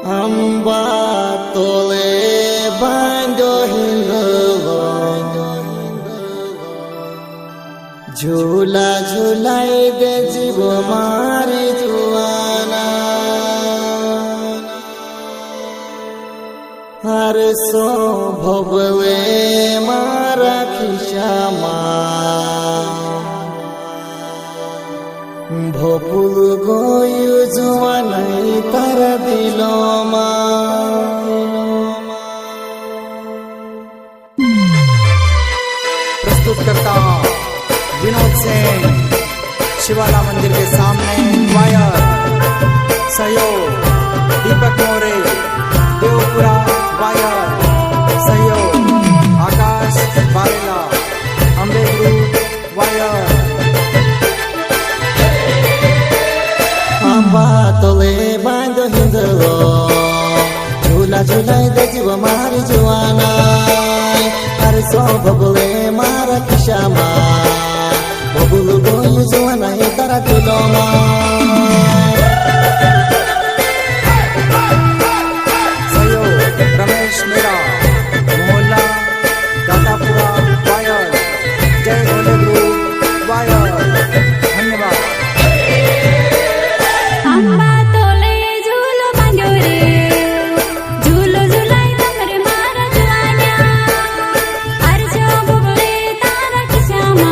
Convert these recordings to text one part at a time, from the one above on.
અંબા તોલે બાંધો હિંગલો ઝૂલા ઝૂલાઈ દે જીવ મારે જુવાના હરસો ભોગવે મારા ખિસ્સામાં ભોપુલ ગોયું જોવા નહીં તારા દિલોમાં प्रस्तुत करता विनोद सेन शिवाला मंदिर के सामने वायर सहयोग दीपक मोरे देवपुरा वायर सहयोग आकाश बारेला अम्बे ग्रुप वायर અંબા તોલે બાંધો હિંગલો ઝૂલા ઝૂલાઈ દે જીવ મારી જુવાના હરસો ભોગવે મારા ખિસ્સામાં ભોગુલ ગોયું જોવા નહીં તારા દિલોમાં सहयोग रमेश मेरा मोहल्ला दातापुरा वायर जय भोले ग्रुप वायर धन्यवाद। अंबा तोले झूलो बांधो रे झूलो झूलाई तमरे मारा जुवान्या हरसो भोगवे तारा खिस्सामा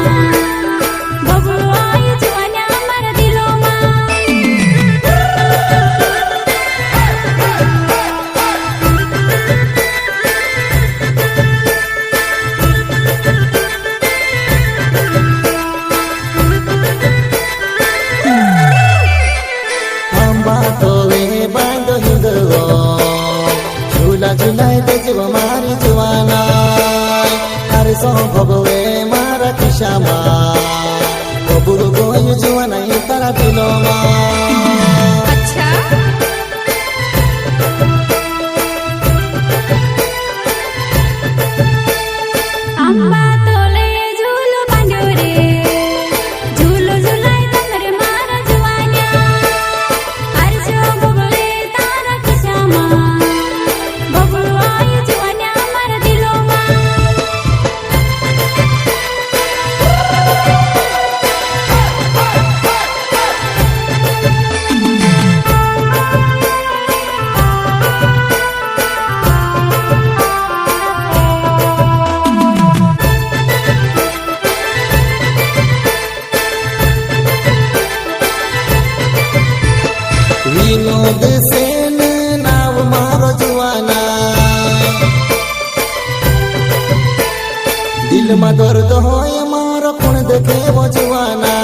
भोगलो आयु जुवान्या मारा दिलोमा અંબા તોલે બાંધો હિંગલો ઝૂલા ઝૂલાઈ દે જીવ મારી જુવાના હરસો ભોગવે મારા ખિસ્સામાં ભોગુલ ગોયું જોવા નહીં તારા દિલોમાં अच्छा अंबा तोले झूलो बांधो रे झूलो झूलाई तमरे मारा जुवान्या हरसो भोगवे तारा खिस्सामा भोगलो आयु जुवान्या मारा दिलोमा વિનોદ સેન નાવ મારો જુવાના દિલમાં દર્દ હોય મારો કોણ દેખેવો જુવાના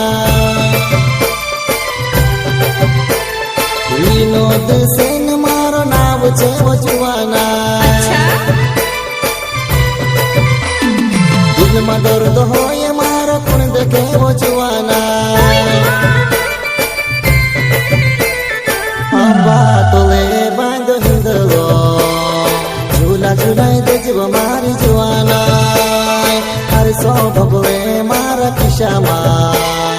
વિનોદ સેન મારો નાવ છે વો જુવાના દિલમાં દર્દ હોય મારો કોણ દેખેવો જુવાના અંબા તોલે બાંધો હિંગલો ઝૂલા ઝૂલાઈ દે જીવ મારી જુવાના હરસો ભોગવે મારા ખિસ્સામાં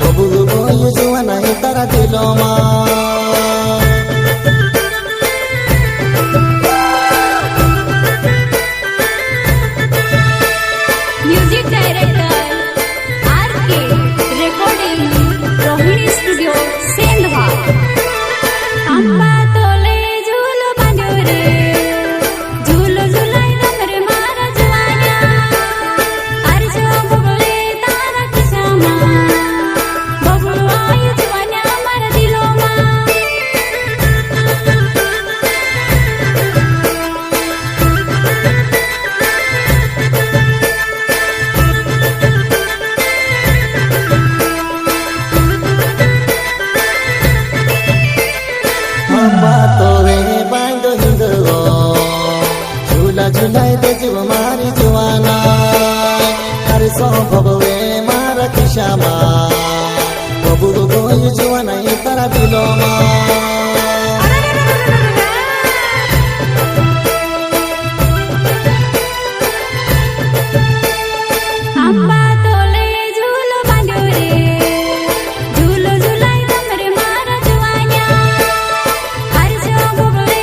ભોગુલ ગોયું જોવા નહીં તારા દિલોમાં music director R K. Recording Rohini studio Sendhwa अंबा तोले झूलो बांधो रे झूलो झूलाई तमरे मारा जुवान्या हरसो भोगवे तारा खिस्सामा भोगलो आयु जुवान्या मारा दिलोमा અંબા તોલે બાંધો હિંગલો ઝૂલા ઝૂલાઈ દે જીવ મારી જુવાના હરસો ભોગવે મારા ખિસ્સામાં ભોગુલ ગોયું જોવા નહીં તારા દિલોમાં अंबा तोले झूलो बांधो रे झूलो झूलाई तमरे मारा जुवान्या हरसो भोगवे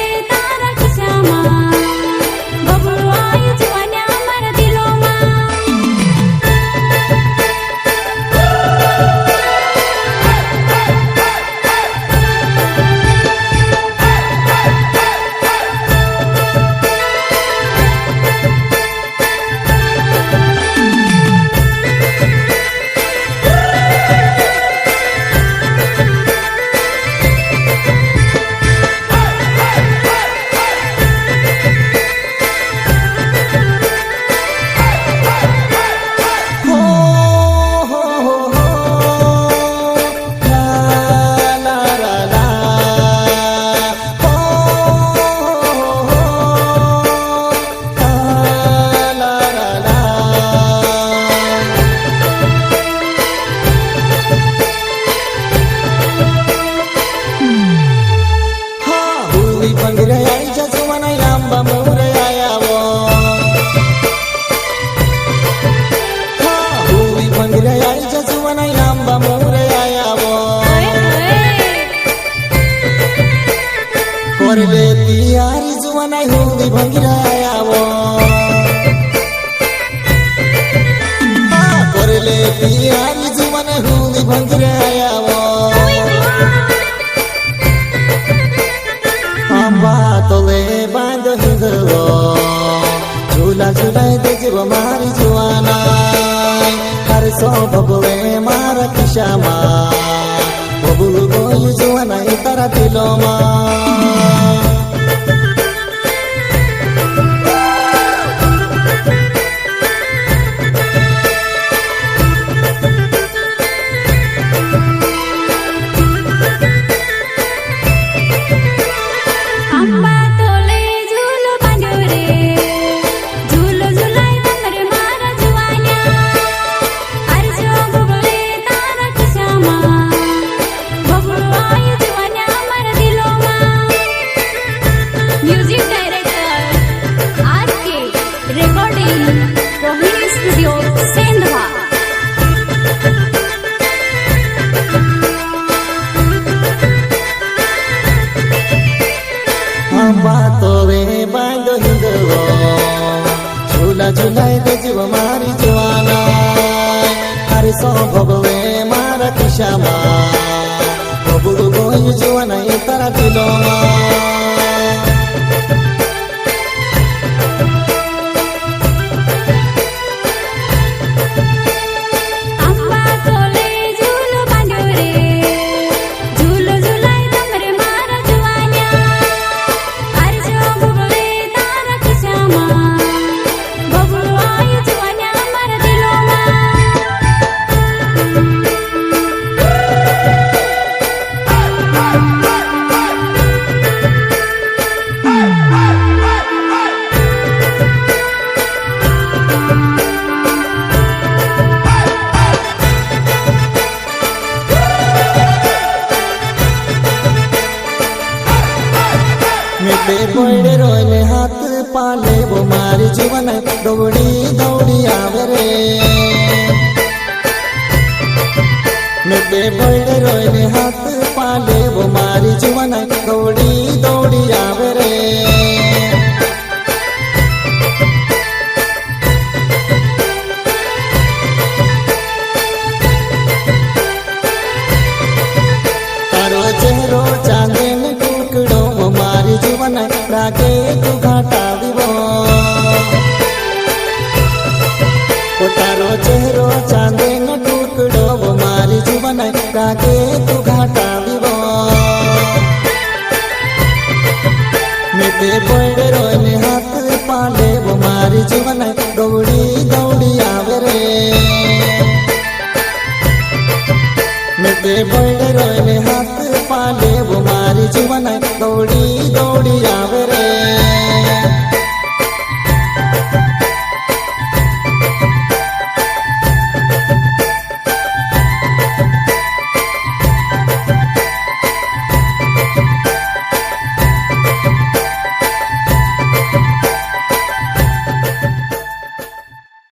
करले तियारी जुवानाई हुँदै भङ्गिरायावो करले तियारी जुवानाई हुँदै भङ्गिरायावो अम्बा तोले बाँधो हिँड्दो झुला झुलाइदै जीव मारी जुवानाई हरे सो बबुले मारा किसामा बबुलु गयो जुवानाई तारा दिलोमा music director R K recording Rohini studio Sendhwa अम्बा तोरे बाँधो हिँड्दो झुला झुलाइदै जीव मारी जुवानाई हरे सो बबुले मारा किसामा बबुलु गयो जुवानाई तारा दिलोमा मेटे पड़े रोले हाथ पाले वो मारी जीवन दौड़ी दौड़ी आवे रे मेटे पड़े रोले हाथ पाले वो मारी जीवन दौड़ी दौड़ी आवे रे तारो चेहरो चांदन टुकड़ो मारी जीवन रागे तू घाटा दिवो तारो चेहरो चांदन टुकड़ो मारी जीवन रागे तू घाटा दिवो मेटे पड़े रोले हाथ पाले वो मारी जीवन दौड़ी दौड़ी आवे रे मेटे पड़े रोले हाथ पाले वो मारी जीवन दौड़ी